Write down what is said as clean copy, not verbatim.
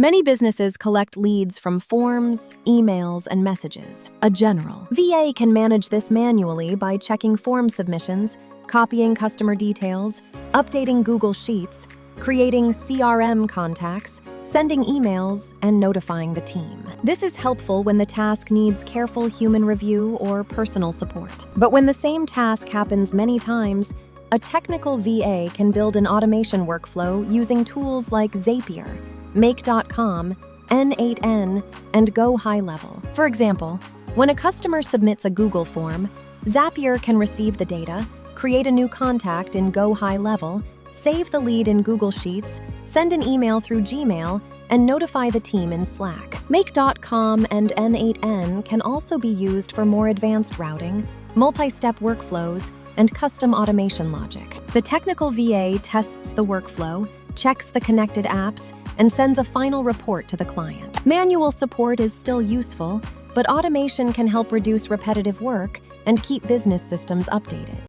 Many businesses collect leads from forms, emails, and messages. A general VA can manage this manually by checking form submissions, copying customer details, updating Google Sheets, creating CRM contacts, sending emails, and notifying the team. This is helpful when the task needs careful human review or personal support. But when the same task happens many times, a technical VA can build an automation workflow using tools like Zapier, Make.com, N8N, and GoHighLevel. For example, when a customer submits a Google form, Zapier can receive the data, create a new contact in GoHighLevel, save the lead in Google Sheets, send an email through Gmail, and notify the team in Slack. Make.com and N8N can also be used for more advanced routing, multi-step workflows, and custom automation logic. The technical VA tests the workflow, checks the connected apps, and sends a final report to the client. Manual support is still useful, but automation can help reduce repetitive work and keep business systems updated.